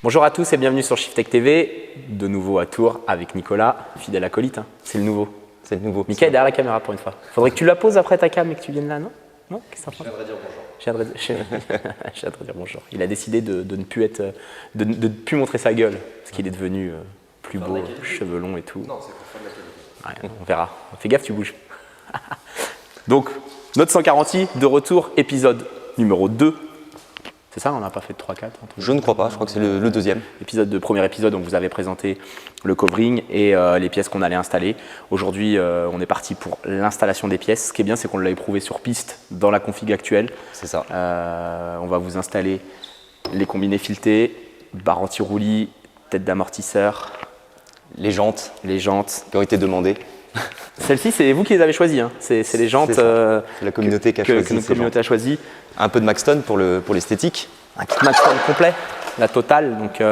Bonjour à tous et bienvenue sur Shiftech TV, de nouveau à Tours avec Nicolas, fidèle acolyte, hein. C'est le nouveau. C'est le nouveau. Mika est derrière la caméra pour une fois. Faudrait que tu la poses après ta cam et que tu viennes là, non? Non? Qu'est-ce que ça Je viendrai dire bonjour. Je viendrai dire bonjour. Il a décidé de ne plus être, de ne plus montrer sa gueule, parce qu'il est devenu plus beau, cheveux longs et tout. Non, c'est pour faire de la qualité. Ouais, on verra. Fais gaffe, tu bouges. Donc, Note 140i, de retour, épisode numéro 2. C'est ça, on n'a pas fait de 3-4? Je ne crois pas, je crois que c'est le deuxième. Premier épisode, on vous avait présenté le covering et les pièces qu'on allait installer. Aujourd'hui, on est parti pour l'installation des pièces. Ce qui est bien, c'est qu'on l'a éprouvé sur piste dans la config actuelle. C'est ça. On va vous installer les combinés filetés, barre anti-roulis, tête d'amortisseur. Les jantes qui ont été demandées. Celles-ci, c'est vous qui les avez choisies, hein. C'est les jantes c'est la communauté qui a choisi. Que notre communauté a choisi. Un peu de Maxton pour l'esthétique. Un kit Maxton complet, la totale, donc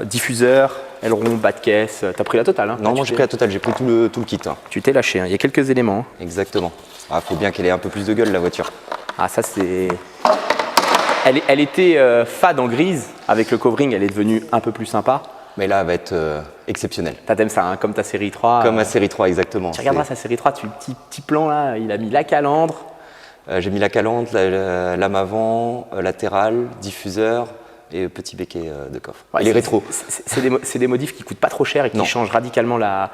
diffuseur, aileron, bas de caisse. T'as pris la totale, hein? Non, moi j'ai pris la totale, j'ai pris tout le kit. Hein. Tu t'es lâché, hein. Il y a quelques éléments. Hein. Exactement. Ah, faut bien qu'elle ait un peu plus de gueule la voiture. Ah, ça c'est. Elle était fade en grise, avec le covering, elle est devenue un peu plus sympa. Mais là, elle va être exceptionnelle. T'aimes ça, hein, comme ta série 3. Comme ma série 3, exactement. Tu regarderas sa série 3, petit plan là, il a mis la calandre. J'ai mis la calandre, la lame avant, latérale, diffuseur et petit béquet de coffre. Ouais, et les rétros. C'est des modifs qui coûtent pas trop cher et qui changent radicalement la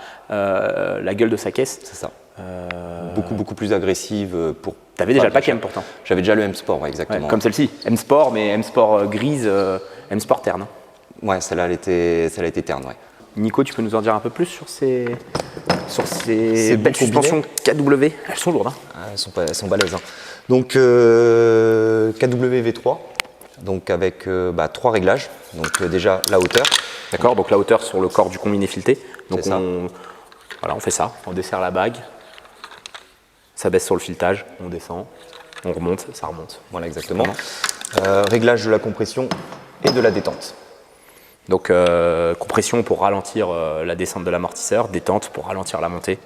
gueule de sa caisse. C'est ça. Beaucoup plus agressive pour. T'avais déjà le pack M pourtant. J'avais déjà le M Sport, ouais, exactement. Ouais, comme celle-ci, M Sport, mais M Sport grise, M Sport terne. Ouais, celle-là, elle a été terne, ouais. Nico, tu peux nous en dire un peu plus sur ces belles suspensions KW? Elles sont lourdes, hein. Ah, elles sont balèzes, hein. Donc KW V3, donc avec 3 réglages. Donc déjà la hauteur. D'accord, donc la hauteur sur le corps du combiné fileté. Donc on fait ça, on dessert la bague, ça baisse sur le filetage, on descend, on remonte, ça remonte. Voilà, exactement. Réglage de la compression et de la détente. Donc compression pour ralentir la descente de l'amortisseur, détente pour ralentir la montée,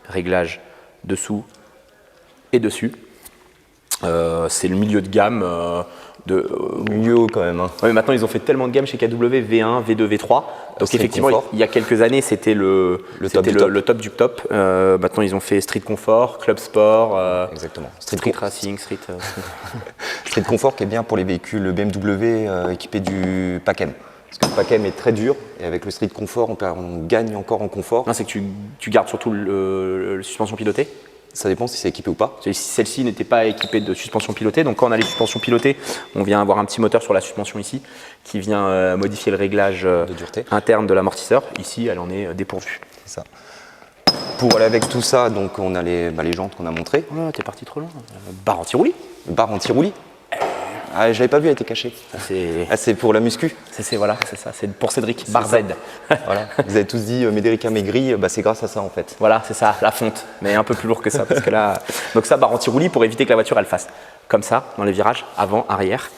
réglage dessous et dessus. C'est le milieu de gamme milieu haut quand même. Hein. Ouais, maintenant ils ont fait tellement de gamme chez KW, V1, V2, V3. Donc effectivement, il y a quelques années c'était le top du top. Maintenant ils ont fait Street Comfort, Club Sport, exactement. Street Racing, Street Comfort qui est bien pour les véhicules BMW équipés du pack M. Parce que le pack M est très dur et avec le Street Comfort, on gagne encore en confort. Non, c'est que tu gardes surtout le suspension pilotée. Ça dépend si c'est équipé ou pas. Celle-ci n'était pas équipée de suspension pilotée, donc quand on a les suspensions pilotées, on vient avoir un petit moteur sur la suspension ici qui vient modifier le réglage de dureté interne de l'amortisseur. Ici, elle en est dépourvue. C'est ça. Pour aller avec tout ça, donc on a les jantes qu'on a montrées. Oh, t'es parti trop loin. Barre anti-roulis. Barre anti-roulis. Ah, je l'avais pas vu, elle était cachée. C'est pour la muscu. Voilà, c'est ça, c'est pour Cédric, barre Z. Voilà. Vous avez tous dit Médéric a maigri, c'est grâce à ça en fait. Voilà, c'est ça, la fonte, mais un peu plus lourd que ça. Parce que là, donc ça, barre anti-roulis pour éviter que la voiture elle fasse comme ça, dans les virages, avant, arrière.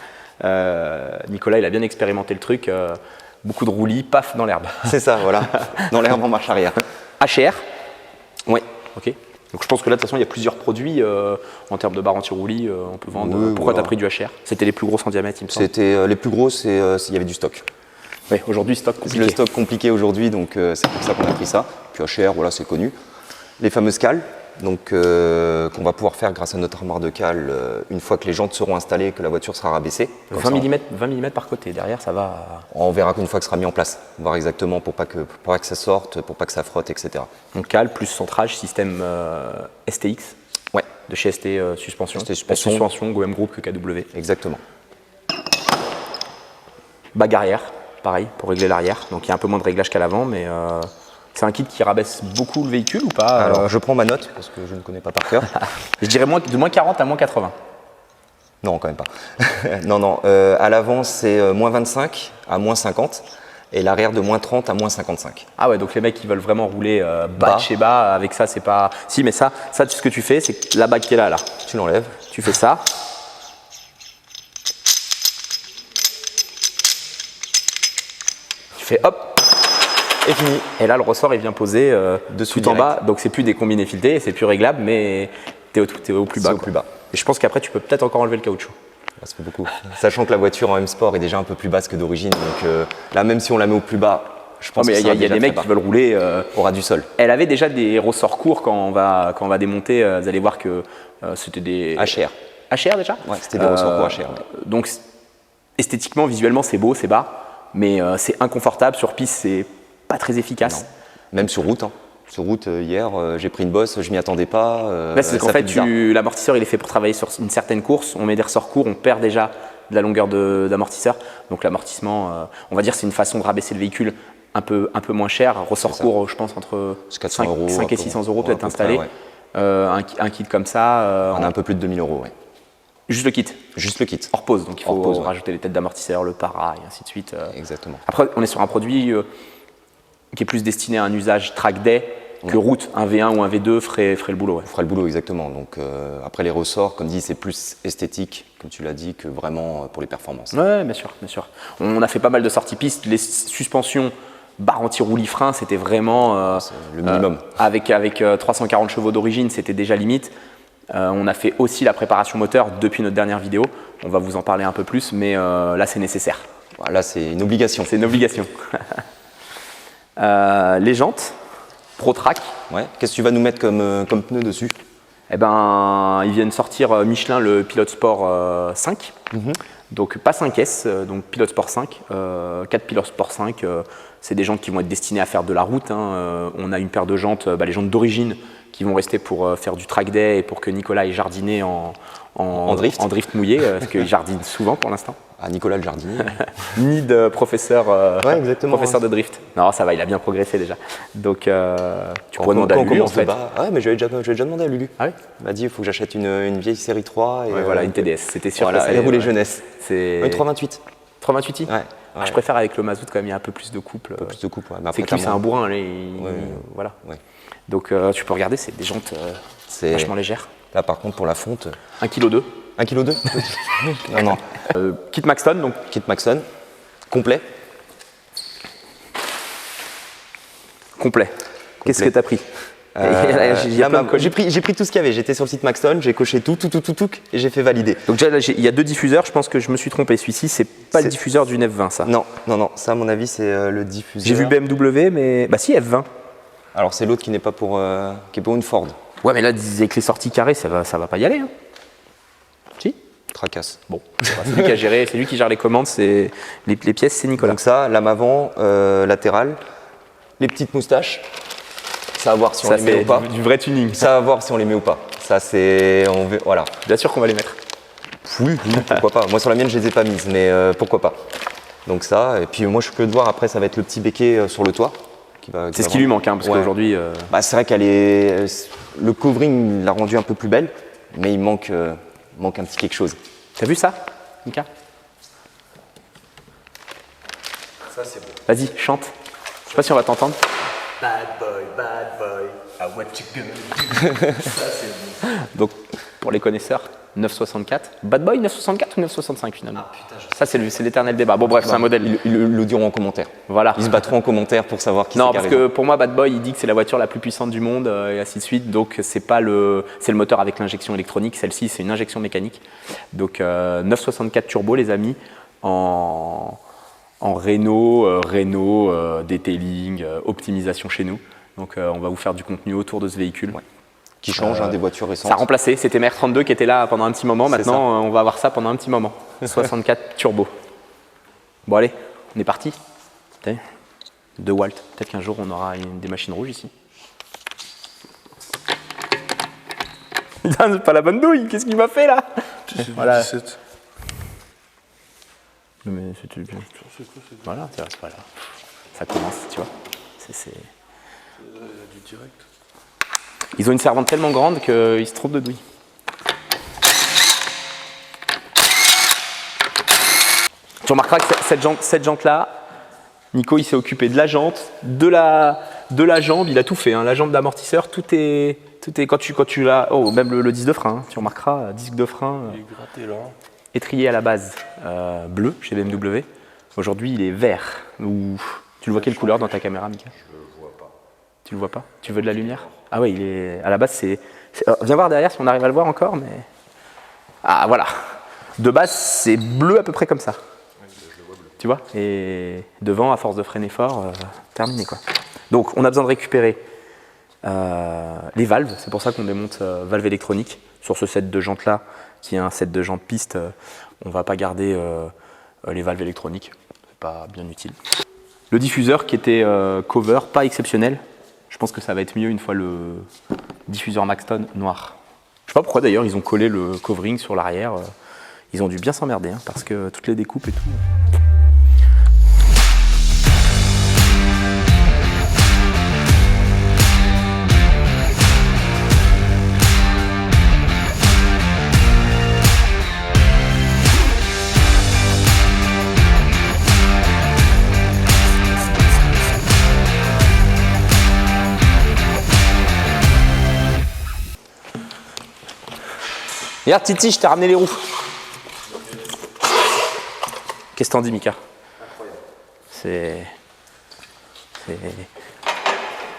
Nicolas, il a bien expérimenté le truc, beaucoup de roulis, paf, dans l'herbe. C'est ça, voilà, dans l'herbe en marche arrière. HR. Oui. Ok. Donc je pense que là, de toute façon, il y a plusieurs produits en termes de barre anti-roulis, on peut vendre. Oui, pourquoi voilà. tu as pris du HR? C'était les plus grosses en diamètre, il me semble. C'était les plus grosses, il y avait du stock. Oui, aujourd'hui, stock compliqué. Le stock compliqué aujourd'hui, donc c'est pour ça qu'on a pris ça. Puis HR, voilà, c'est connu. Les fameuses cales, donc qu'on va pouvoir faire grâce à notre armoire de cales une fois que les jantes seront installées, que la voiture sera rabaissée. 20 mm par côté, derrière ça va. On verra qu'une fois que ce sera mis en place, on va voir exactement pour pas que ça sorte, pour pas que ça frotte, etc. Donc cale plus centrage, système STX. Ouais. De chez ST Suspension. ST Suspension. Suspension, go même groupe que KW. Exactement. Bague arrière, pareil, pour régler l'arrière. Donc il y a un peu moins de réglage qu'à l'avant, mais c'est un kit qui rabaisse beaucoup le véhicule ou pas? Alors je prends ma note parce que je ne connais pas par cœur. Je dirais de moins 40 à moins 80. Non, quand même pas. non. À l'avant, c'est moins 25 à moins 50 et l'arrière de moins 30 à moins 55. Ah ouais, donc les mecs qui veulent vraiment rouler bas de chez bas, avec ça, c'est pas. Si, mais ça, ce que tu fais, c'est que la bague qui est là. Tu l'enlèves. Tu fais ça. Tu fais hop. Et fini. Et là, le ressort, il vient poser dessus tout en bas. Donc, c'est plus des combinés filetés, c'est plus réglable, mais tu es au plus bas. Au plus bas. Et je pense qu'après, tu peux peut-être encore enlever le caoutchouc. Ça fait beaucoup. Sachant que la voiture en M-Sport est déjà un peu plus basse que d'origine. Donc là, même si on la met au plus bas, je pense mais que il y a des mecs qui veulent rouler. au ras du sol. Elle avait déjà des ressorts courts quand on va démonter. Vous allez voir que c'était des. HR. HR déjà. Ouais, c'était des ressorts courts HR. Ouais. Donc esthétiquement, visuellement, c'est beau, c'est bas, mais c'est inconfortable. Sur piste, c'est pas très efficace. Non. Même sur route. Hein. Sur route, hier, j'ai pris une bosse, je m'y attendais pas. Là, c'est qu'en fait, l'amortisseur, il est fait pour travailler sur une certaine course. On met des ressorts courts, on perd déjà de la longueur d'amortisseur. Donc l'amortissement, on va dire, c'est une façon de rabaisser le véhicule un peu moins cher. Ressort court, je pense, entre 5 et 600 euros peut-être installé. Ouais. Un kit comme ça. On a un peu plus de 2000 euros. Ouais. Juste le kit. Juste le kit. Hors pause, donc il faut rajouter les têtes d'amortisseur, le para et ainsi de suite. Exactement. Après, on est sur un produit qui est plus destiné à un usage track day que route. Un V1 ou un V2 ferait le boulot. Ouais. Ferait le boulot, exactement. Donc après les ressorts, comme dit, c'est plus esthétique, comme tu l'as dit, que vraiment pour les performances. Ouais, bien sûr, bien sûr. On a fait pas mal de sorties pistes. Les suspensions barre anti-roulis frein, c'était vraiment le minimum. Avec 340 chevaux d'origine, c'était déjà limite. On a fait aussi la préparation moteur depuis notre dernière vidéo. On va vous en parler un peu plus, mais là, c'est nécessaire. Là, c'est une obligation. C'est une obligation. Les jantes, ProTrack. Ouais. Qu'est-ce que tu vas nous mettre comme pneu dessus? Eh ben, ils viennent sortir Michelin le Pilot Sport 5. Donc pas 5S, donc Pilot Sport 5. 4 Pilot Sport 5, c'est des jantes qui vont être destinées à faire de la route. Hein. On a une paire de jantes, les jantes d'origine, qui vont rester pour faire du track day et pour que Nicolas ait jardiné en drift mouillé, parce qu'il jardine souvent pour l'instant. Ah, Nicolas le jardinier. Ni de professeur, professeur ouais. de drift. Non, ça va, il a bien progressé déjà. Donc, tu pourrais demander à Lulu en fait. Ouais, mais je lui ai déjà demandé à Lulu. Ah oui. Il m'a dit il faut que j'achète une vieille série 3. Et, voilà, une TDS. C'était sûr que ça allait rouler jeunesse. C'est... Une 328. 328i. Ouais. Je préfère avec le mazout quand même, il y a un peu plus de couple. Un peu plus de couple, ouais. C'est que lui, c'est un bourrin. Voilà. Ouais. Donc, tu peux regarder, c'est des jantes vachement légères. Là, par contre, pour la fonte. 1,2 kg. 1,2 kg. Non. Kit Maxton, donc. Kit Maxton. Complet. Qu'est-ce que tu as pris? J'ai pris tout ce qu'il y avait. J'étais sur le site Maxton, j'ai coché tout et j'ai fait valider. Donc déjà, là, il y a deux diffuseurs. Je pense que je me suis trompé. Celui-ci, c'est pas le diffuseur d'une F20, ça. Non. Ça, à mon avis, c'est le diffuseur. J'ai vu BMW, mais si F20. Alors c'est l'autre qui n'est pas pour une Ford. Ouais, mais là, avec les sorties carrées, ça va pas y aller. Hein. Si. Tracasse. Bon, c'est lui qui a géré, c'est lui qui gère les commandes, c'est les pièces, c'est Nicolas. Donc ça, lame avant, latérale, les petites moustaches. Ça va voir si on les met ou pas. Du vrai tuning. Ça va voir si on les met ou pas. Ça c'est, voilà. Bien sûr qu'on va les mettre. Oui, pourquoi pas. Moi sur la mienne je les ai pas mises, mais pourquoi pas. Donc ça, et puis moi je peux le voir après, ça va être le petit béquet sur le toit. C'est ce qui lui manque, hein, parce qu'aujourd'hui. C'est vrai qu'elle est, le covering l'a rendue un peu plus belle, mais il manque un petit quelque chose. T'as vu ça, Mika? Ça c'est beau. Vas-y, chante. Je sais pas si on va t'entendre. Bad boy, what you gonna do? Ça c'est bon. Donc, pour les connaisseurs, 964. Bad Boy 964 ou 965 finalement? Ah putain, ça c'est l'éternel débat. Bon bref, c'est un modèle. Ils le diront en commentaire. Voilà. Ils se battront en commentaire pour savoir qui c'est. Non, parce que pour moi, Bad Boy, il dit que c'est la voiture la plus puissante du monde et ainsi de suite. Donc c'est le moteur avec l'injection électronique. Celle-ci, c'est une injection mécanique. Donc 964 turbo, les amis, en Renault, detailing, optimisation chez nous. Donc on va vous faire du contenu autour de ce véhicule. Ouais. Qui change des voitures récentes. Ça a remplacé, c'était MR32 qui était là pendant un petit moment. Maintenant, on va avoir ça pendant un petit moment. 64 turbo. Bon allez, on est parti. De Walt. Peut-être qu'un jour on aura des machines rouges ici. C'est pas la bonne douille, qu'est-ce qu'il m'a fait là? Voilà. Mais voilà, c'est pas là. Ça commence, tu vois. C'est Du direct. Ils ont une servante tellement grande qu'ils se trompent de douille. Tu remarqueras que cette jante-là, Nico il s'est occupé de la jante, de la jambe, il a tout fait. Hein. La jambe d'amortisseur, tout est quand tu l'as. Oh, même le disque de frein, hein. Tu remarqueras, disque de frein. Il est gratté là. Étrier à la base bleu chez BMW. Aujourd'hui, il est vert. Tu le vois quelle couleur dans ta caméra, Mika? Je le vois pas. Tu le vois pas? Tu veux de la lumière? Ah oui, il est à la base c'est viens voir derrière si on arrive à le voir encore, mais ah voilà. De base, c'est bleu à peu près comme ça. Tu vois? Et devant, à force de freiner fort, terminé quoi. Donc, on a besoin de récupérer les valves. C'est pour ça qu'on démonte valve électronique. Sur ce set de jantes là, qui est un set de jantes piste, on ne va pas garder les valves électroniques. C'est pas bien utile. Le diffuseur qui était cover, pas exceptionnel. Je pense que ça va être mieux une fois le diffuseur Maxton noir. Je sais pas pourquoi d'ailleurs ils ont collé le covering sur l'arrière. Ils ont dû bien s'emmerder hein, parce que toutes les découpes et tout. Regarde Titi, je t'ai ramené les roues. Qu'est-ce que t'en dis Mika?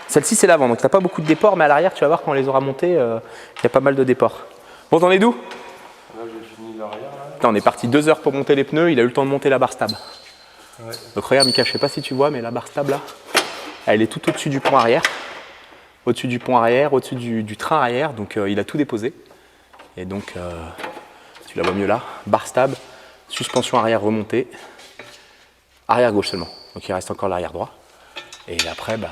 Celle-ci c'est l'avant, donc t'as pas beaucoup de déports, mais à l'arrière tu vas voir quand on les aura montées, il y a pas mal de déports. Bon, t'en es d'où? Là, j'ai fini l'arrière. Putain, on est parti 2 heures pour monter les pneus, il a eu le temps de monter la barre stab. Ouais. Donc regarde Mika, je sais pas si tu vois, mais la barre stab là, elle est tout au-dessus du pont arrière. Au-dessus du pont arrière, au-dessus du train arrière, donc il a tout déposé. Et donc, tu la vois mieux là, barre stab, suspension arrière remontée, arrière gauche seulement. Donc il reste encore l'arrière droit. Et après, bah...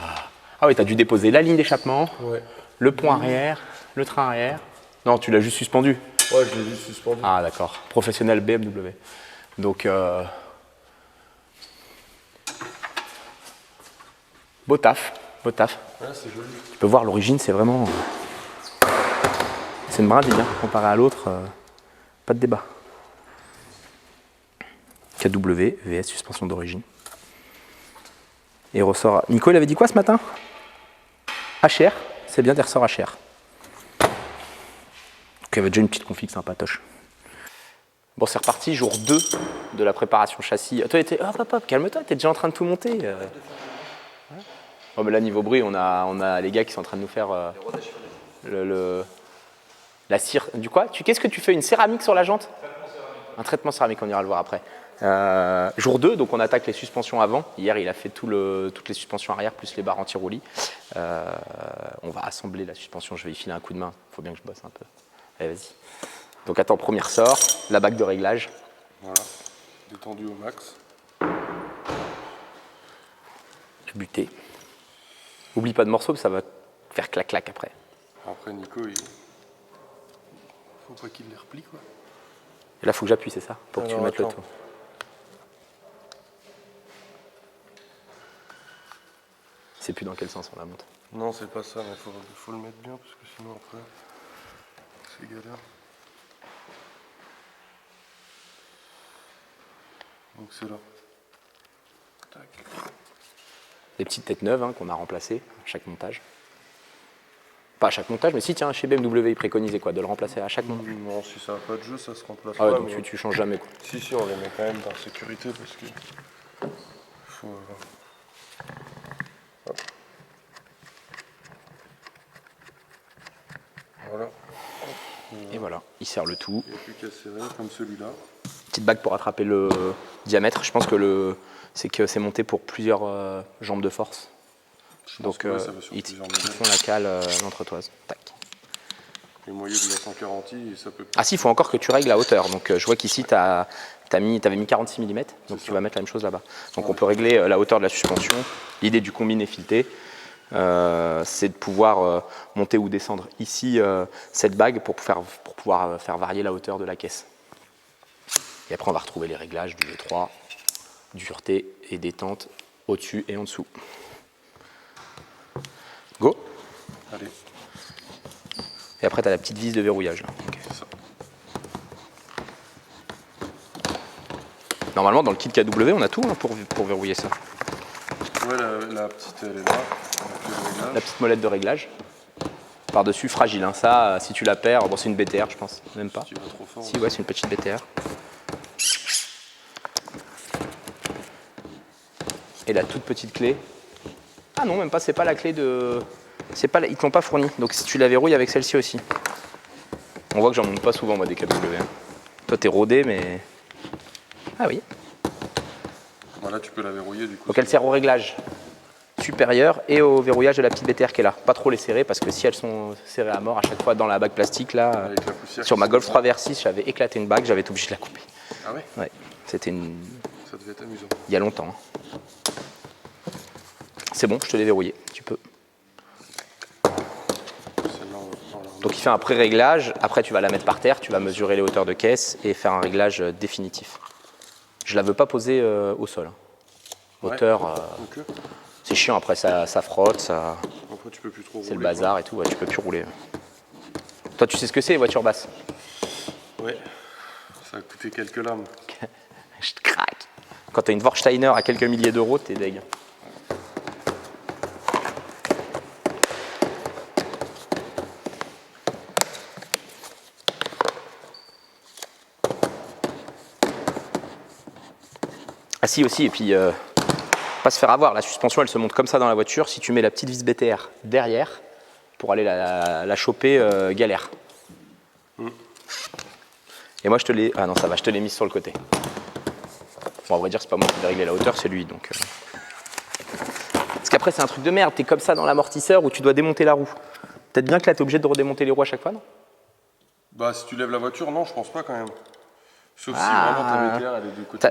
Ah oui, tu as dû déposer la ligne d'échappement, Ouais. le pont arrière, le train arrière. Non, tu l'as juste suspendu. Ouais, je l'ai juste suspendu. Ah d'accord, professionnel BMW. Donc, beau taf, beau taf. Ouais, c'est joli. Tu peux voir l'origine, c'est vraiment... C'est une brindille, hein, comparé à l'autre, pas de débat. KW, VS, suspension d'origine. Et ressort... Nico, il avait dit quoi ce matin? HR, c'est bien des ressorts HR. Donc il y avait déjà une petite config sympatoche. Bon, c'est reparti, jour 2 de la préparation châssis. Toi, hop, calme-toi, t'es déjà en train de tout monter. Oh, mais là, niveau bruit, on a les gars qui sont en train de nous faire la cire. Du quoi? Qu'est-ce que tu fais? Une céramique sur la jante? Un traitement céramique, on ira le voir après. Jour 2, donc on attaque les suspensions avant. Hier, il a fait toutes les suspensions arrière, plus les barres anti-roulis. On va assembler la suspension, je vais y filer un coup de main. Il faut bien que je bosse un peu. Allez, vas-y. Donc attends, premier ressort, la bague de réglage. Voilà. Détendu au max. Buté. Oublie pas de morceaux, ça va faire clac-clac après. Après, Nico, il faut pas qu'il les replie, quoi. Et là, il faut que j'appuie, c'est ça? Pour que tu Alors, le mettes le attends. tout. C'est plus dans quel sens on la monte. Non, c'est pas ça, mais faut le mettre bien, parce que sinon, après, c'est galère. Donc, c'est là. Tac. Des petites têtes neuves hein, qu'on a remplacées à chaque montage. Pas à chaque montage, mais si, tiens, chez BMW, ils préconisaient quoi? De le remplacer à chaque montage. Non, si ça n'a pas de jeu, ça se remplace Ah ouais, pas. donc mais- tu changes jamais quoi. Si, on les met quand même par sécurité, parce que... Faut... Hop. Voilà. Et voilà, il serre le tout. Il n'y a plus qu'à serrer, comme celui-là. Petite bague pour attraper le diamètre. Je pense que c'est monté pour plusieurs jambes de force. Je pense Donc que ouais, ça va sur ils plusieurs ils modèles. font la cale l'entretoise. Tac. Les moyeux de la 140, ça peut... Ah si, il faut encore que tu règles la hauteur. Donc je vois qu'ici tu avais mis 46 mm, donc tu vas mettre la même chose là-bas. Donc on peut régler la hauteur de la suspension. L'idée du combiné fileté, c'est de pouvoir monter ou descendre ici cette bague pour pouvoir faire varier la hauteur de la caisse. Et après on va retrouver les réglages du V3, dureté et détente au-dessus et en dessous. Go. Allez, Et après tu as la petite vis de verrouillage. Là. Ok. c'est ça. Normalement dans le kit KW on a tout hein, pour verrouiller ça. Ouais, la petite, elle est là. avec le réglage. La petite molette de réglage. Par-dessus, fragile. Hein. Ça, si tu la perds, bon, c'est une BTR, je pense. Même pas. Tu vas trop fort. Si, ouais, c'est une petite BTR. Et la toute petite clé. Ah non, même pas, c'est pas la clé de. Ils te l'ont pas fourni. Donc si tu la verrouilles avec celle-ci aussi. On voit que j'en monte pas souvent, moi, des KW. Hein. Toi, t'es rodé, mais... Ah oui. Voilà, tu peux la verrouiller du coup. Donc elle sert au réglage supérieur et au verrouillage de la petite BTR qui est là. Pas trop les serrer parce que si elles sont serrées à mort à chaque fois dans la bague plastique là, Avec la poussière sur qui ma se Golf prend. 3 VR6 j'avais éclaté une bague, j'avais été obligé de la couper. Ah ouais? Ouais, c'était Ça devait être amusant. il y a longtemps. Hein. C'est bon, je te l'ai verrouillé, tu peux. Celle-là, on va Donc il fait un pré-réglage, après tu vas la mettre par terre, tu vas mesurer les hauteurs de caisse et faire un réglage définitif. Je la veux pas poser au sol. Hein. Ouais. Hauteur, Ok. c'est chiant après, ça frotte, ça... Après, tu peux plus trop rouler. c'est le bazar et tout, ouais, tu peux plus rouler. Toi tu sais ce que c'est les voitures basses? Quoi. Ouais. Ça a coûté quelques lames. Je te craque. Quand t'as une Warsteiner à quelques milliers d'euros, t'es deg. Ah si aussi, et puis pas se faire avoir, la suspension elle se monte comme ça dans la voiture, si tu mets la petite vis BTR derrière, pour aller la choper, galère. Et moi je te l'ai... Ah non ça va, je te l'ai mise sur le côté. Bon, à vrai dire c'est pas moi qui vais régler la hauteur, c'est lui donc... Parce qu'après c'est un truc de merde, t'es comme ça dans l'amortisseur où tu dois démonter la roue. Peut-être bien que là t'es obligé de redémonter les roues à chaque fois, non? Bah, si tu lèves la voiture, non, je pense pas quand même. Sauf si Ah. vraiment ta BTR elle est du côté.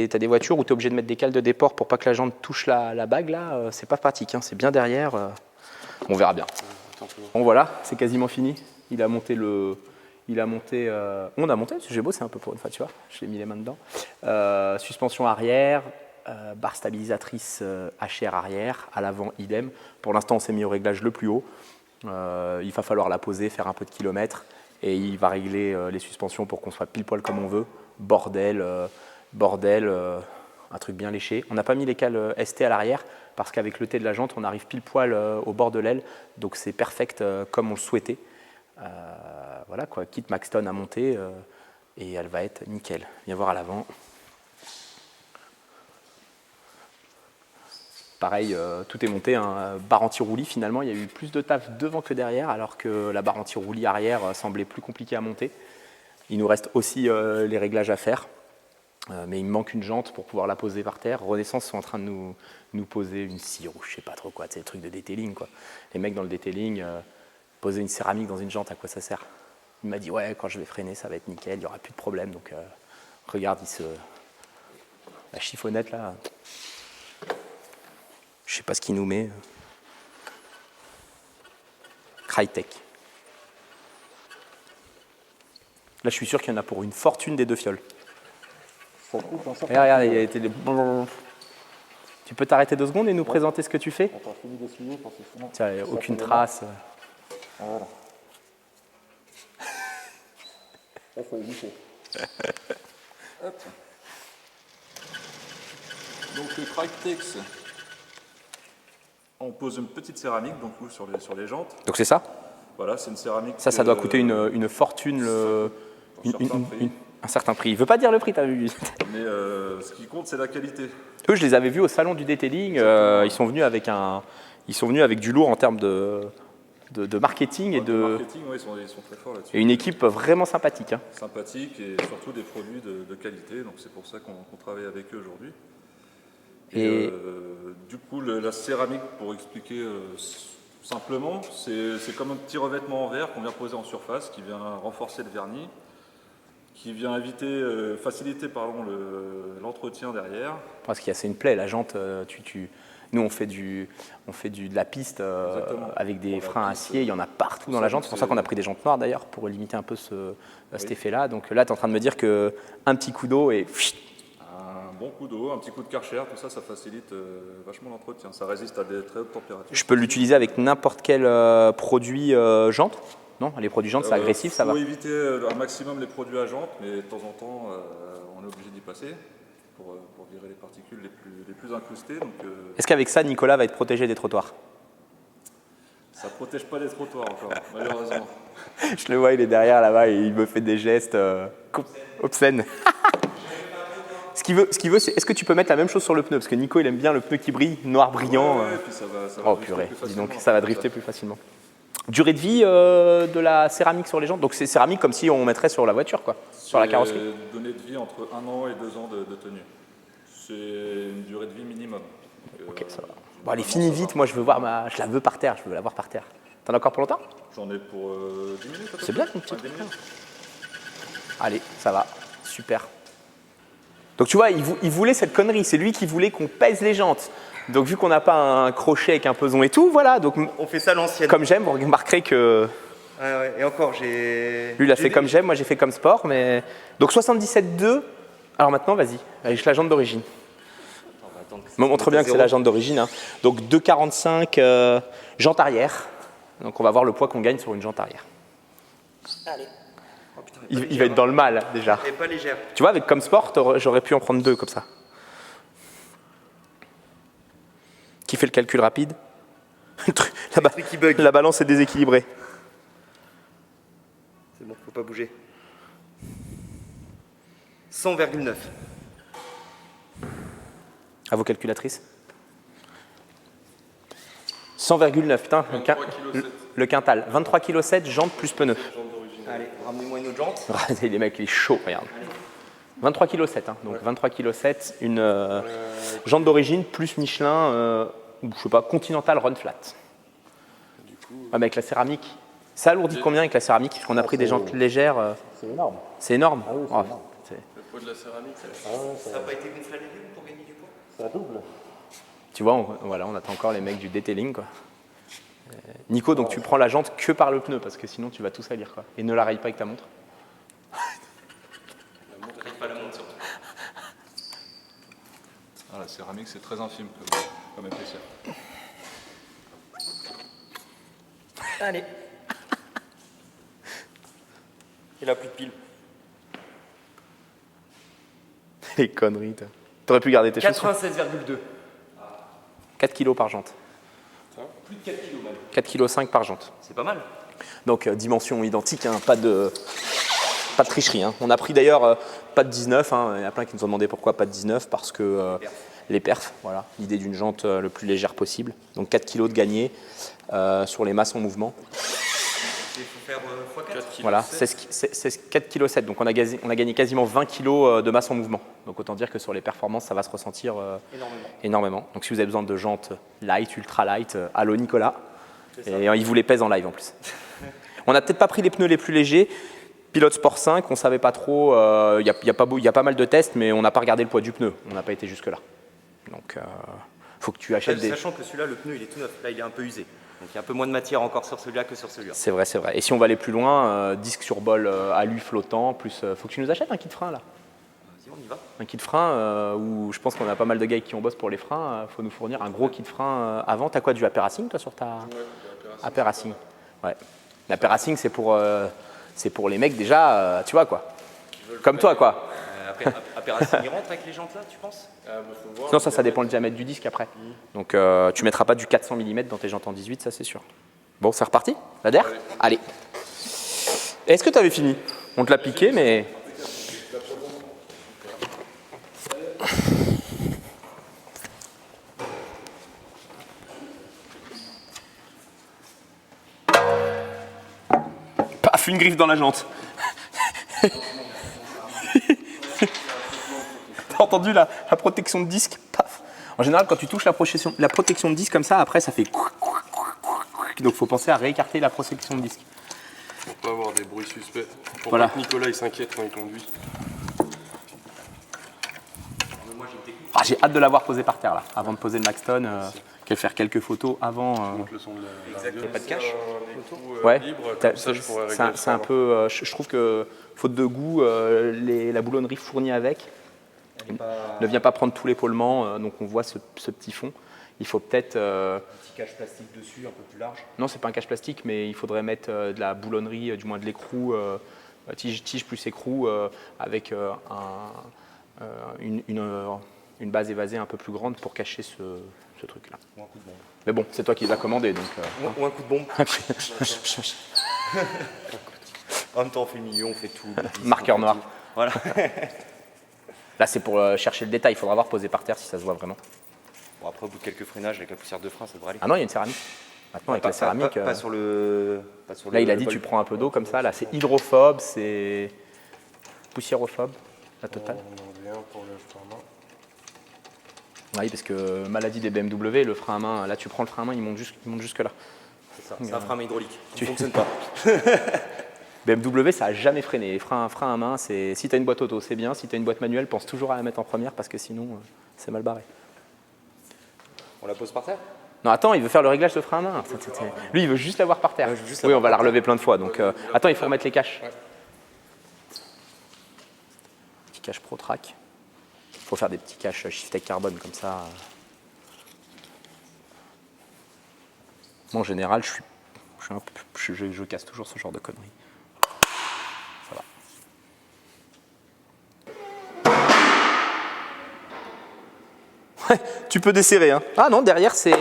T'as des voitures où tu es obligé de mettre des cales de déport pour pas que la jante touche la bague là, c'est pas pratique, hein, c'est bien derrière. On verra bien. Attends, tu vois. Bon voilà, c'est quasiment fini. Il a monté le. On a monté, parce que j'ai bossé un peu pour une fois, tu vois. Je l'ai mis les mains dedans. Suspension arrière, barre stabilisatrice HR arrière, à l'avant idem. Pour l'instant, on s'est mis au réglage le plus haut. Il va falloir la poser, faire un peu de kilomètres. Et il va régler les suspensions pour qu'on soit pile poil comme on veut. Bordel, un truc bien léché. On n'a pas mis les cales ST à l'arrière parce qu'avec le T de la jante, on arrive pile poil au bord de l'aile. Donc c'est perfect comme on le souhaitait. Voilà quoi, kit Maxton à monter et elle va être nickel. Viens voir à l'avant. Pareil, tout est monté, hein. Barre anti-roulis finalement, il y a eu plus de taf devant que derrière, alors que la barre anti-roulis arrière semblait plus compliquée à monter. Il nous reste aussi les réglages à faire, mais il me manque une jante pour pouvoir la poser par terre. Renaissance sont en train de nous poser une cire ou je sais pas trop quoi, c'est le truc de detailing quoi. Les mecs dans le detailing, poser une céramique dans une jante, à quoi ça sert? Il m'a dit ouais, quand je vais freiner, ça va être nickel, il n'y aura plus de problème. Donc regarde, la chiffonnette là. Je sais pas ce qu'il nous met. Crytek. Là, je suis sûr qu'il y en a pour une fortune des deux fioles. Regarde, il y a été des... Tu peux t'arrêter 2 secondes et nous présenter ce que tu fais? Tiens, il n'y a aucune trace. Voilà. Ça, faut éviter. Hop. Donc le Crytex, on pose une petite céramique donc, sur les jantes. Donc c'est ça? Voilà, c'est une céramique. Ça doit coûter une fortune, un certain prix. Il veut pas dire le prix, t'as vu? Mais ce qui compte, c'est la qualité. Eux, je les avais vus au salon du detailing. Ils sont venus avec du lourd en termes de marketing et De marketing, ouais, ils sont très forts là-dessus. et une équipe vraiment sympathique. Hein. Sympathique et surtout des produits de qualité. Donc c'est pour ça qu'on travaille avec eux aujourd'hui. Et- Du coup, la céramique, pour expliquer simplement, c'est comme un petit revêtement en verre qu'on vient poser en surface, qui vient renforcer le vernis, qui vient faciliter l'entretien derrière. Parce qu'il y a c'est une plaie, la jante. Nous, on fait de la piste Exactement. avec des Pour la freins piste, acier. Il y en a partout dans la jante. C'est pour ça qu'on a pris des jantes noires d'ailleurs pour limiter un peu cet Oui. effet-là. Donc là, tu es en train de me dire que un petit coup d'eau et Un bon coup d'eau, un petit coup de Karcher, tout ça, ça facilite vachement l'entretien. Ça résiste à des très hautes températures. je peux l'utiliser avec n'importe quel produit jante. Non, les produits jantes, c'est agressif, ça va. Il faut éviter un maximum les produits à jante, mais de temps en temps, on est obligé d'y passer pour virer les particules les plus incrustées. Donc, Est-ce qu'avec ça, Nicolas va être protégé des trottoirs? ça ne protège pas les trottoirs encore, malheureusement. Je le vois, il est derrière là-bas et il me fait des gestes obscènes. Ce qu'il veut, c'est est-ce que tu peux mettre la même chose sur le pneu? Parce que Nico, il aime bien le pneu qui brille, noir brillant. Ouais, et puis ça va Oh drifter purée, plus dis donc, facilement. ça va drifter plus facilement. Durée de vie de la céramique sur les jantes. Donc c'est céramique comme si on mettrait sur la voiture, quoi, sur la carrosserie. Données de vie entre 1 an et 2 ans de tenue. C'est une durée de vie minimum. Ok, ça va. Bon, allez, finis vite. Moi, je la veux par terre. Je veux la voir par terre. T'en as encore pour longtemps? J'en ai pour 10 minutes. à peu C'est près. bien, mon petit. Ouais, 10 minutes. Allez, ça va. Super. Donc tu vois, il voulait cette connerie. C'est lui qui voulait qu'on pèse les jantes. Donc vu qu'on n'a pas un crochet avec un peson et tout, voilà. Donc On fait ça à l'ancienne. comme j'aime, vous remarquerez que Ouais. Et encore, j'ai. lui il a j'ai fait des- comme j'aime, moi j'ai fait comme sport. Mais donc 77,2. Alors maintenant, vas-y, avec la jante d'origine. On va attendre que ça Me se montre mette bien à que c'est zéro. la jante d'origine. Hein. Donc 2,45 jante arrière. Donc on va voir le poids qu'on gagne sur une jante arrière. Allez. Oh, putain, Il va être dans le mal déjà. Elle est pas légère. Tu vois, avec comme sport, j'aurais pu en prendre 2 comme ça. Qui fait le calcul rapide? truc qui bug. La balance est déséquilibrée. C'est bon, faut pas bouger. 100,9. À vos calculatrices. 100,9, putain, le quintal. 23,7 kg, jante plus pneu. Allez, ramenez-moi une autre jante. Les mecs, il est chaud, regarde. 23,7 kg, hein. Donc 23,7 kg, une jante d'origine plus Michelin, ou je sais pas, Continental Run Flat. Ouais, mais avec la céramique, ça alourdit combien avec la céramique? Parce qu'on a pris des jantes légères. C'est énorme. C'est énorme. Ah oui, c'est Oh, énorme. c'est- Le poids de la céramique, Ça n'a pas été gonflé à l'aiguille pour gagner du poids? Ça double. Tu vois, voilà, on attend encore les mecs du detailing, quoi. Nico, donc tu prends la jante que par le pneu, parce que sinon tu vas tout salir, quoi. Et ne la raye pas avec ta montre. Ah, la céramique, c'est très infime comme épaisseur. Allez. Il a plus de piles. Les conneries, toi. T'aurais pu garder tes chaussures. 96,2. 4 kg par jante. Plus de 4 kg même. 4,5 kg par jante. C'est pas mal. Donc dimension identique, hein, pas de tricherie. Hein. On a pris d'ailleurs pas de 19, hein. Il y en a plein qui nous ont demandé pourquoi pas de 19, parce que les perfs, voilà, l'idée d'une jante le plus légère possible. Donc 4 kg de gagné sur les masses en mouvement. Il faut faire x4. Voilà, c'est 4,7 kg. Donc on a gagné quasiment 20 kg de masse en mouvement. Donc autant dire que sur les performances, ça va se ressentir énormément. Donc si vous avez besoin de jantes light, ultra light, allô Nicolas. Et il vous les pèse en live en plus. On n'a peut-être pas pris les pneus les plus légers. Pilote Sport 5, on ne savait pas trop. Il y a pas mal de tests, mais on n'a pas regardé le poids du pneu. On n'a pas été jusque-là. Donc faut que tu achètes des... Sachant que celui-là, le pneu, il est tout neuf. Là, il est un peu usé. Donc il y a un peu moins de matière encore sur celui-là que sur celui-là. C'est vrai, c'est vrai. Et si on va aller plus loin, disque sur bol alu flottant, plus... faut que tu nous achètes un kit frein là. Vas-y, on y va. Un kit frein où je pense qu'on a pas mal de gars qui en bossent pour les freins. Faut nous fournir un gros kit frein avant. T'as quoi, du AP Racing toi sur ta... AP Racing. Ouais. L'AP Racing c'est pour les mecs déjà, tu vois quoi. Comme toi quoi. Après, Racing, il rentre avec les jantes là, tu penses? Non, ça dépend le diamètre du disque après. Donc tu mettras pas du 400 mm dans tes jantes en 18, ça c'est sûr. Bon, c'est reparti? La DER? Allez. Est-ce que tu avais fini? On te l'a piqué, mais... Paf, une griffe dans la jante. T'as entendu la protection de disque? Paf. En général, quand tu touches la protection de disque comme ça, après ça fait... Donc il faut penser à réécarter la protection de disque. Pour pas avoir des bruits suspects. Pour Voilà. pas que Nicolas il s'inquiète quand il conduit. Ah, j'ai hâte de l'avoir posé par terre là, avant de poser le Maxton, qu'elle faire quelques photos avant. Le son de la radio. Pas de cache. Ouais, Libre, t'as- comme ça je pourrais régler c'est un, le c'est un son. peu. Je trouve que faute de goût, la boulonnerie fournie avec ne vient pas prendre tout l'épaulement, donc on voit ce petit fond. Il faut peut-être. Petit cache plastique dessus, un peu plus large. Non, c'est pas un cache plastique, mais il faudrait mettre de la boulonnerie, du moins de l'écrou, tige plus écrou, avec une base évasée un peu plus grande pour cacher ce truc-là. Ou un coup de bombe. Mais bon, c'est toi qui les as commandés, donc. Ou un coup de bombe. En même temps, on fait le milieu, on fait tout. le disque, Marqueur on fait noir. tout. Voilà. Là, c'est pour chercher le détail. Il faudra voir posé par terre si ça se voit vraiment. Bon, après, au bout de quelques freinages avec la poussière de frein, ça devrait aller. Ah non, il y a une céramique. Maintenant, avec la céramique, Pas sur le. Pas sur là, le- il a le dit bol. tu prends un peu d'eau comme ça. Là, c'est hydrophobe, c'est poussiérophobe, la totale. On en revient pour le format. Oui, parce que maladie des BMW, le frein à main, là, tu prends le frein à main, il monte jusque là. C'est ça, c'est un frein à main hydraulique. Tu- Il ne fonctionne pas. BMW, ça a jamais freiné. Les freins à main, c'est si tu as une boîte auto, c'est bien. Si tu as une boîte manuelle, pense toujours à la mettre en première parce que sinon, c'est mal barré. On la pose par terre? Non, attends, il veut faire le réglage de frein à main. Lui, il veut juste l'avoir par terre. Ouais, je veux juste Oui, l'avoir on va par la relever plein de fois. Donc, attends, il faut remettre les caches. Petit cache Pro Track. Il faut faire des petits caches Shiftec carbone comme ça. Moi, en général, je casse toujours ce genre de conneries. Ça va. Ouais, tu peux desserrer. Hein. Ah non, derrière, c'est.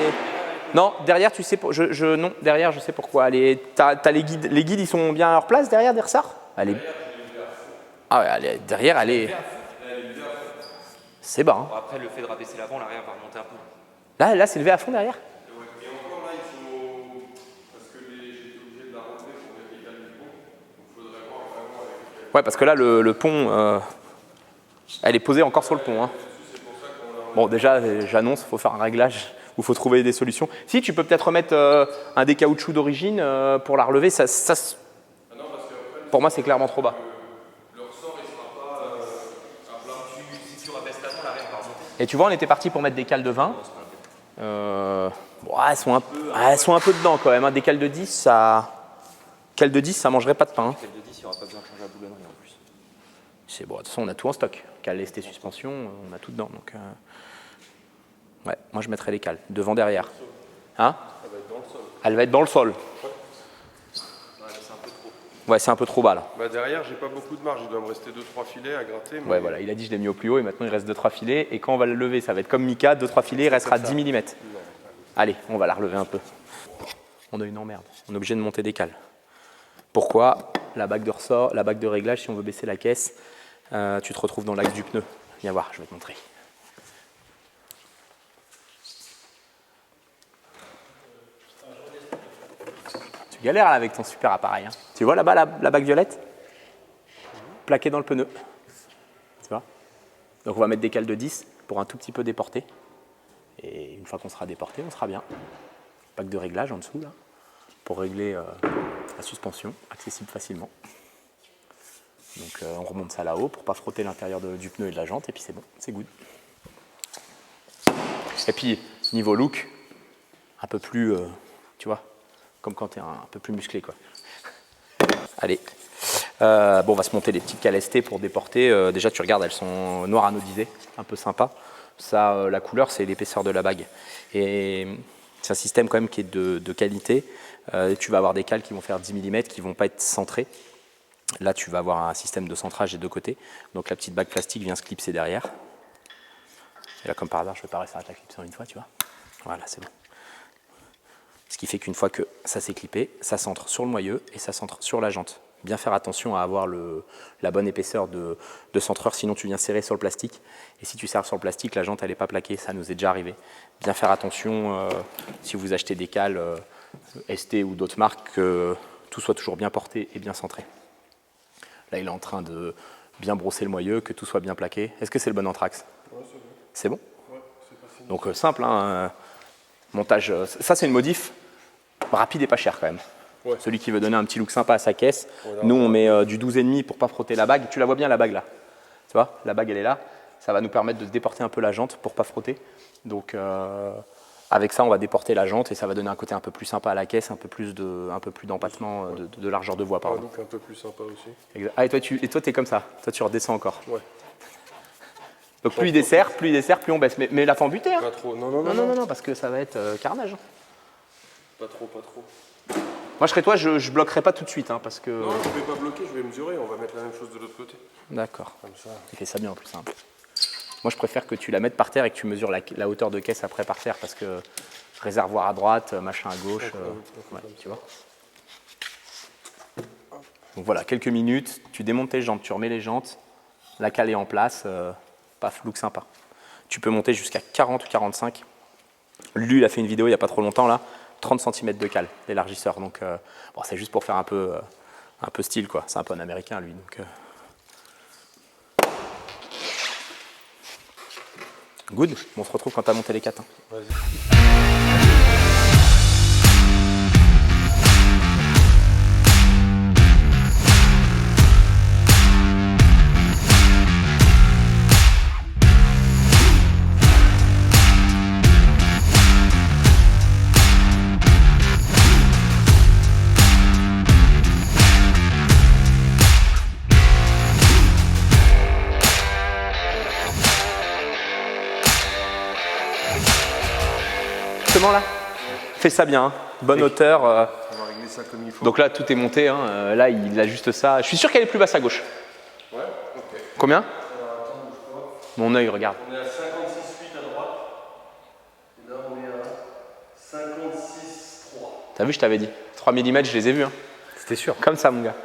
Non, derrière, tu sais. Non, derrière, je sais pourquoi. T'as les guides. Les guides, ils sont bien à leur place derrière des ressorts. Ah ouais, derrière, elle est. C'est bas. Hein. Bon, après, le fait de rabaisser l'avant, l'arrière va remonter un peu. Là, c'est levé à fond derrière. Ouais, parce que là, le pont, elle est posée encore sur le pont. Hein. Bon, déjà, j'annonce, il faut faire un réglage ou il faut trouver des solutions. Si, tu peux peut-être remettre un des caoutchoucs d'origine pour la relever. Pour moi, c'est clairement trop bas. Et tu vois, on était parti pour mettre des cales de 20. Bon, elles sont un peu dedans quand même. Hein. Des cales de 10, cales de 10, ça mangerait pas de pain. Hein. Celle de 10, il n'y aura pas besoin de changer la boulonnerie en plus. C'est bon, de toute façon, on a tout en stock. Cales, lestés, suspension, on a tout dedans. Donc, ouais, moi, je mettrais les cales, devant, derrière. Hein? Elle va être dans le sol. Ouais, c'est un peu trop bas là. Bah derrière, j'ai pas beaucoup de marge, il doit me rester 2-3 filets à gratter. Mais... Ouais, voilà, il a dit je l'ai mis au plus haut et maintenant il reste 2-3 filets. Et quand on va le lever, ça va être comme Mika, 2-3 filets, il restera 10 mm. Allez, on va la relever un peu. On a une emmerde, on est obligé de monter des cales. Pourquoi? La bague de ressort, la bague de réglage, si on veut baisser la caisse, tu te retrouves dans l'axe du pneu. Viens voir, je vais te montrer. Tu galères là, avec ton super appareil. Hein. Tu vois là-bas la bague violette? Plaquée dans le pneu. Tu vois? Donc on va mettre des cales de 10 pour un tout petit peu déporter. Et une fois qu'on sera déporté, on sera bien. Bague de réglage en dessous là, pour régler la suspension, accessible facilement. Donc on remonte ça là-haut pour pas frotter l'intérieur du pneu et de la jante et puis c'est bon, c'est good. Et puis niveau look, un peu plus, tu vois, comme quand tu es un peu plus musclé quoi. Allez, bon on va se monter des petites cales ST pour déporter. Déjà tu regardes, elles sont noires anodisées, un peu sympa. Ça, la couleur c'est l'épaisseur de la bague. Et c'est un système quand même qui est de qualité. Tu vas avoir des cales qui vont faire 10 mm, qui ne vont pas être centrées. Là, tu vas avoir un système de centrage des deux côtés. Donc la petite bague plastique vient se clipser derrière. Et là, comme par hasard, je ne vais pas réussir à la clipser en une fois, tu vois. Voilà, c'est bon. Ce qui fait qu'une fois que ça s'est clippé, ça centre sur le moyeu et ça centre sur la jante. Bien faire attention à avoir la bonne épaisseur de centreur, sinon tu viens serrer sur le plastique. Et si tu serres sur le plastique, la jante elle n'est pas plaquée, ça nous est déjà arrivé. Bien faire attention si vous achetez des cales ST ou d'autres marques, que tout soit toujours bien porté et bien centré. Là il est en train de bien brosser le moyeu, que tout soit bien plaqué. Est-ce que c'est le bon anthrax? Ouais, C'est bon? ouais, c'est facile. Donc simple, hein, montage, ça c'est une modif rapide et pas cher quand même. Ouais. Celui qui veut donner un petit look sympa à sa caisse. Voilà. Nous, on met du 12,5 pour pas frotter la bague. Tu la vois bien la bague là? Tu vois, la bague elle est là. Ça va nous permettre de déporter un peu la jante pour pas frotter. Donc avec ça, on va déporter la jante et ça va donner un côté un peu plus sympa à la caisse, un peu plus d'empattement, de largeur de voie. Ah, Pardon. donc un peu plus sympa aussi. Ah, et toi, t'es comme ça. Toi, tu redescends encore. Ouais. Donc plus il dessert, plus on baisse. Mais la fend butée, hein. Pas trop. Non, Non, parce que ça va être carnage. Hein. Pas trop. Moi, je serais toi, je bloquerai pas tout de suite, hein, parce que. Non, je vais pas bloquer, je vais mesurer, on va mettre la même chose de l'autre côté. D'accord. Comme ça. Il fait ça bien en plus simple. Moi, je préfère que tu la mettes par terre et que tu mesures la hauteur de caisse après par terre, parce que réservoir à droite, machin à gauche, ouais, tu vois. Donc voilà, quelques minutes, tu démontes tes jantes, tu remets les jantes, la cale est en place, paf, look sympa. Tu peux monter jusqu'à 40 ou 45. Lui, il a fait une vidéo il n'y a pas trop longtemps là, 30 cm de cale d'élargisseur. Donc bon, c'est juste pour faire un peu style, quoi. C'est un peu un américain, lui. Donc, good. Bon, on se retrouve quand tu as monté les 4. Hein. Vas-y. Là, fais ça bien, hein. Bonne hauteur. On va régler ça comme il faut. Donc là, tout est monté. Hein. Là, il ajuste ça. Je suis sûr qu'elle est plus basse à gauche. Ouais, ok. Combien? Attends, bouge pas. Mon œil, regarde. On est à 56,8 à droite. Et là, on est à 56,3. T'as vu, je t'avais dit. 3 mm, je les ai vus. Hein. C'était sûr. Comme ça, mon gars.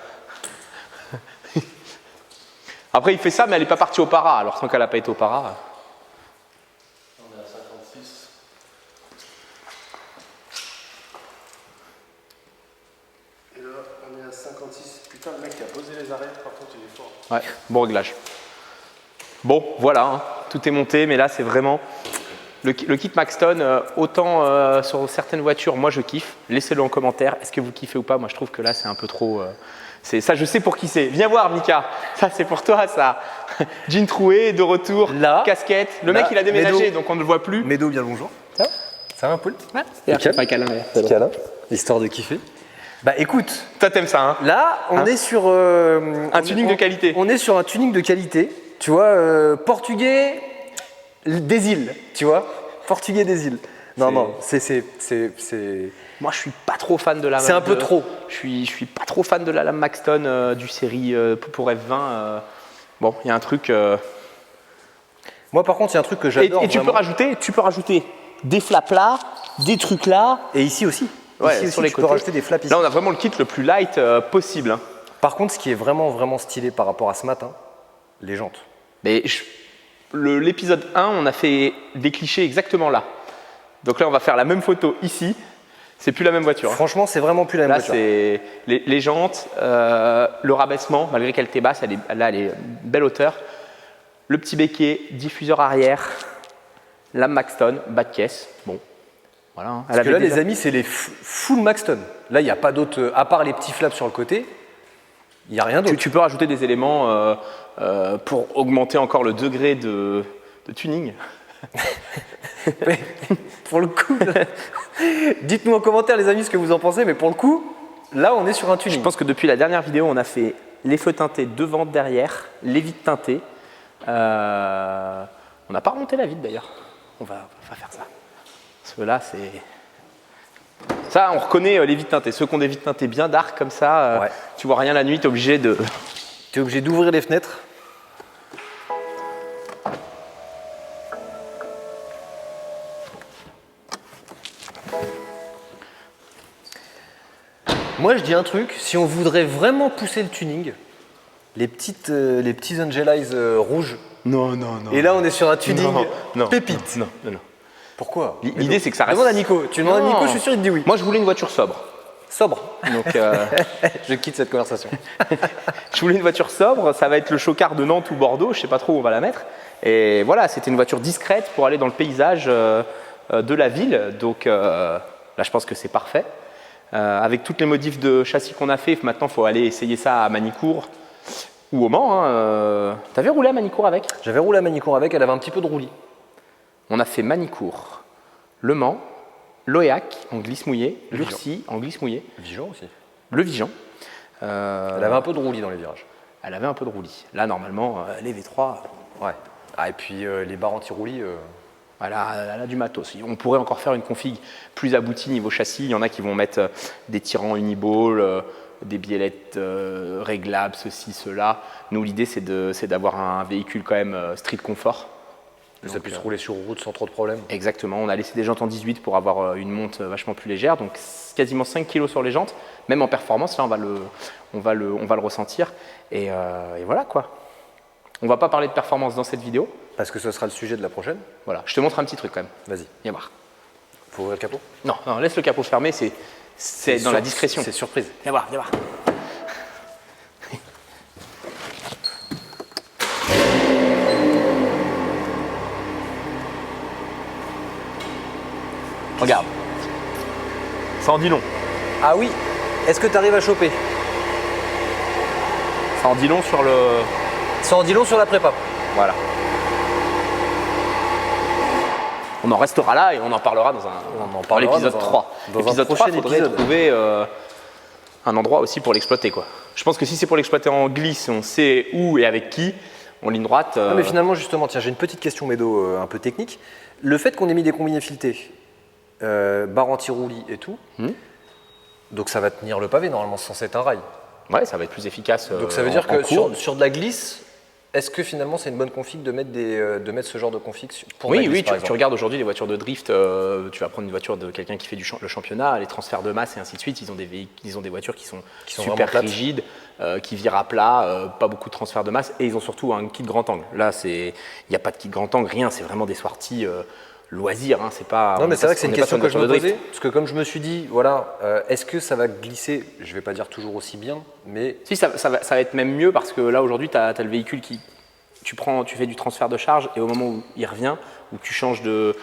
Après, il fait ça, mais elle n'est pas partie au para. Alors, tant qu'elle n'a pas été au para. On est à 56. Et là, on est à 56. Putain, le mec qui a posé les arrêts, par contre, il est fort. Ouais, bon réglage. Bon, voilà, hein. Tout est monté, mais là, c'est vraiment. Le kit Maxton, autant sur certaines voitures, moi je kiffe. Laissez-le en commentaire. Est-ce que vous kiffez ou pas? Moi je trouve que là c'est un peu trop. Ça, je sais pour qui c'est. Viens voir, Mika. Ça c'est pour toi, ça. Jean troué, de retour, Là, casquette. Le là, mec il a déménagé, Médo. donc on ne le voit plus. Médo, bien le bonjour. Ça va? Ça va, Paul? C'est pas câlin, d'ailleurs. Câlin. Histoire de kiffer. Bah écoute, Toi t'aimes ça, hein? là, on Hein est sur. Un tuning de qualité. On est sur un tuning de qualité. Tu vois, portugais des îles. Tu vois? Portugais des îles. Non, non, c'est. Moi je suis pas trop fan de la. C'est un peu trop. Je suis pas trop fan de la lame Maxton du série pour F20. Bon, il y a un truc. Moi, par contre, il y a un truc que Et j'adore. tu peux rajouter des flaps là, des trucs là. Et ici aussi. Ouais, Ici aussi, sur les tu peux côtés. rajouter des flaps ici. Là, on a vraiment le kit le plus light possible. Hein. Par contre, ce qui est vraiment, vraiment stylé par rapport à ce matin, les jantes. Mais l'épisode 1, on a fait des clichés exactement là. Donc là, on va faire la même photo ici. C'est plus la même voiture. Hein. Franchement, c'est vraiment plus la même Là, voiture. c'est les jantes, le rabaissement, malgré qu'elle était basse, elle est belle hauteur. Le petit béquet, diffuseur arrière, lame Maxton, bas de caisse. Bon, voilà. Hein. Parce que là, les amis, c'est les full Maxton. Là, il n'y a pas d'autre, à part les petits flaps sur le côté, il n'y a rien d'autre. Tu peux rajouter des éléments pour augmenter encore le degré de tuning. Mais, pour le coup, dites-nous en commentaire, les amis, ce que vous en pensez, mais pour le coup, là, on est sur un tuning. Je pense que depuis la dernière vidéo, on a fait les feux teintés devant, derrière, les vitres teintées. On n'a pas remonté la vitre d'ailleurs. On va faire ça. Parce que là, c'est. Ça, on reconnaît les vitres teintées. Ceux qui ont des vitres teintées bien dark comme ça, Ouais. tu vois rien la nuit, tu es obligé de. Tu es obligé d'ouvrir les fenêtres. Moi, je dis un truc, si on voudrait vraiment pousser le tuning, les petits Angelize rouges, Non. et là, on est sur un tuning non, pépite. Non. Pourquoi? L'idée, c'est que ça reste. Demande à Nico. Tu demandes à Non. Nico, je suis sûr, il te dit oui. Moi, je voulais une voiture sobre. Sobre. Donc, Je quitte cette conversation. je voulais une voiture sobre. Ça va être le chocard de Nantes ou Bordeaux. Je sais pas trop où on va la mettre. Et voilà, c'était une voiture discrète pour aller dans le paysage de la ville. Donc là, je pense que c'est parfait. Avec toutes les modifs de châssis qu'on a fait, maintenant, il faut aller essayer ça à Manicourt ou au Mans. Hein. T'avais roulé à Manicourt avec? J'avais roulé à Manicourt avec, elle avait un petit peu de roulis. On a fait Manicourt, Le Mans, Loéac en glisse mouillée, Lurcy en glisse mouillée, Vigeant aussi. Le Vigan. Elle avait un peu de roulis dans les virages. Elle avait un peu de roulis. Là, normalement, les V3, Ouais. Ah, et puis les barres anti-roulis. elle a du matos. On pourrait encore faire une config plus aboutie niveau châssis. Il y en a qui vont mettre des tirants uniball, des biellettes réglables, ceci, cela. Nous, l'idée, c'est d'avoir un véhicule quand même street confort. Que ça puisse rouler sur route sans trop de problèmes. Exactement, on a laissé des jantes en 18 pour avoir une monte vachement plus légère, donc quasiment 5 kg sur les jantes, même en performance, là on va le ressentir, et voilà quoi. On va pas parler de performance dans cette vidéo, Parce que ce sera le sujet de la prochaine. voilà. Je te montre un petit truc quand même, Vas-y. viens voir. Faut ouvrir le capot. Non, non, laisse le capot fermé, c'est dans la discrétion. C'est surprise. Viens voir, viens voir. Regarde. Ça en dit long. Ah oui, est-ce que tu arrives à choper? Ça en dit long sur le... Ça en dit long sur la prépa. Voilà. On en restera là et on en parlera dans l'épisode 3. dans un L'épisode 3, prochain il faudrait épisode. trouver un endroit aussi pour l'exploiter, quoi. Je pense que si c'est pour l'exploiter en glisse, on sait où et avec qui, en ligne droite. Ah, mais finalement, justement, tiens, j'ai une petite question, Médo, un peu technique. Le fait qu'on ait mis des combinés filetés, barre anti-roulis et tout, donc ça va tenir le pavé, normalement, c'est censé être un rail. Ouais, ça va être plus efficace. Donc ça veut en- dire en que cours. sur de la glisse, est-ce que finalement c'est une bonne config de mettre, ce genre de config pour la Oui, glisse, oui, par tu exemple? regardes aujourd'hui les voitures de drift, tu vas prendre une voiture de quelqu'un qui fait le championnat, les transferts de masse et ainsi de suite, ils ont des voitures qui sont vraiment super plates. rigides, qui virent à plat, pas beaucoup de transferts de masse et ils ont surtout un kit grand angle. Là, il n'y a pas de kit grand angle, rien, c'est vraiment des sorties loisirs, hein, c'est pas... Non, mais c'est vrai que c'est on une n'est pas question sur que je une me voiture de posais, drift. parce que comme je me suis dit, voilà, est-ce que ça va glisser, je vais pas dire toujours aussi bien, mais Si, ça va être même mieux parce que là, aujourd'hui, tu as le véhicule qui... Tu fais du transfert de charge et au moment où il revient, où tu changes de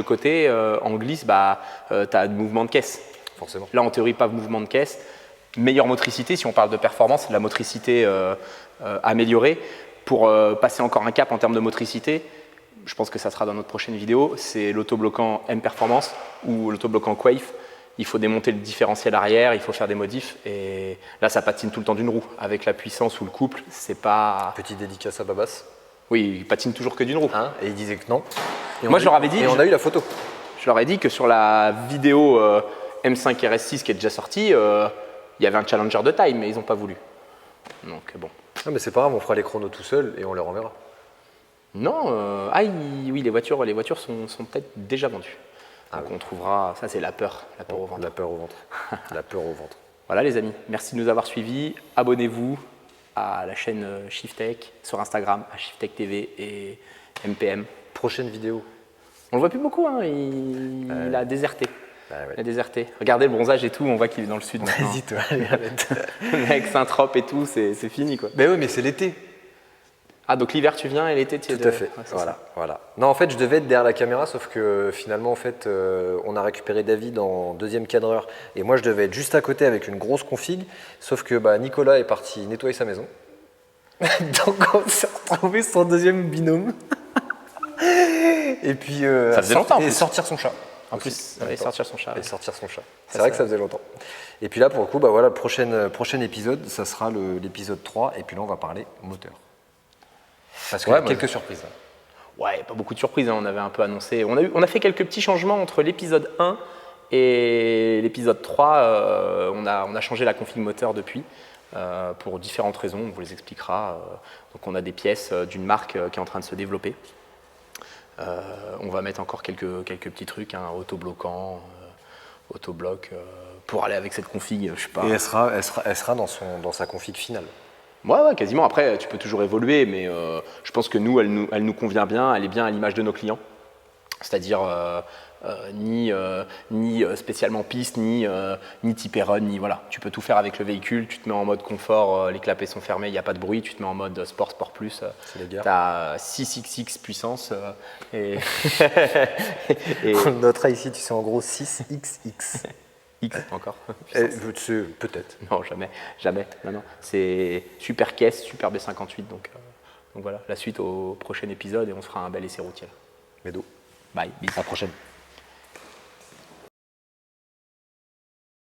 côté, en glisse, tu as de mouvement de caisse. forcément. Là, en théorie, pas de mouvement de caisse. Meilleure motricité, si on parle de performance, la motricité améliorée. Pour passer encore un cap en termes de motricité, je pense que ça sera dans notre prochaine vidéo, c'est l'autobloquant M-Performance ou l'autobloquant Quaife. Il faut démonter le différentiel arrière, il faut faire des modifs. Et là, ça patine tout le temps d'une roue. Avec la puissance ou le couple, c'est pas... Petit dédicace à Babas, Oui, il patine toujours que d'une roue. hein, et il disait que non. Et Moi, on je leur avais dit- Et on a eu la photo. Je leur ai dit que sur la vidéo M5 RS6 qui est déjà sortie, il y avait un challenger de taille, mais ils n'ont pas voulu. Donc bon. Non, mais c'est pas grave, on fera les chronos tout seul et on les renverra. Non, oui, les voitures sont peut-être déjà vendues. Donc on trouvera, ça c'est la peur au ventre. La peur au ventre. La peur au ventre. Voilà les amis, merci de nous avoir suivis. Abonnez-vous à la chaîne Shifttech sur Instagram, à Shifttech TV et MPM. Prochaine vidéo. On le voit plus beaucoup, hein, il a déserté. Bah ouais. Il a déserté. Regardez le bronzage et tout, on voit qu'il est dans le sud maintenant. Vas-y, toi, allez, arrête. Le mec Saint-Trope et tout, c'est fini quoi. Mais oui, mais c'est l'été. Ah donc l'hiver tu viens et l'été tu es Tout à fait. Voilà. Non, en fait, je devais être derrière la caméra, sauf que finalement, en fait, on a récupéré David en deuxième cadreur, et moi, je devais être juste à côté avec une grosse config, sauf que Nicolas est parti nettoyer sa maison. Donc, on s'est retrouvé son deuxième binôme. Et puis, Ça faisait longtemps, en et plus. sortir son chat. En plus, En même ouais, temps. sortir son chat. Et sortir son chat. C'est Ça, vrai ça- que ça faisait longtemps. Et puis là, pour le coup, voilà, le prochain épisode, ça sera l'épisode 3, et puis là, on va parler moteur. Parce qu'il y a quelques surprises. Ouais, pas beaucoup de surprises, hein, on avait un peu annoncé. On a fait quelques petits changements entre l'épisode 1 et l'épisode 3. On a changé la config moteur depuis, pour différentes raisons, on vous les expliquera. Donc on a des pièces d'une marque qui est en train de se développer. On va mettre encore quelques petits trucs, hein, autobloquant, autobloc, pour aller avec cette config, je sais pas. Et elle sera dans sa config finale. Ouais, quasiment. Après, tu peux toujours évoluer, mais je pense que nous, elle nous convient bien. Elle est bien à l'image de nos clients. C'est-à-dire ni spécialement piste, ni type run, ni voilà. Tu peux tout faire avec le véhicule. Tu te mets en mode confort, les clapets sont fermés, il n'y a pas de bruit. Tu te mets en mode sport plus. C'est les gars. Tu as 6xx puissance et On le notera ici, tu sais, en gros 6xx. X encore. Peut-être. Non, jamais. Non. C'est super caisse, super B58. Donc voilà, la suite au prochain épisode et on se fera un bel essai routier. Médo. Bye, bis. À la prochaine.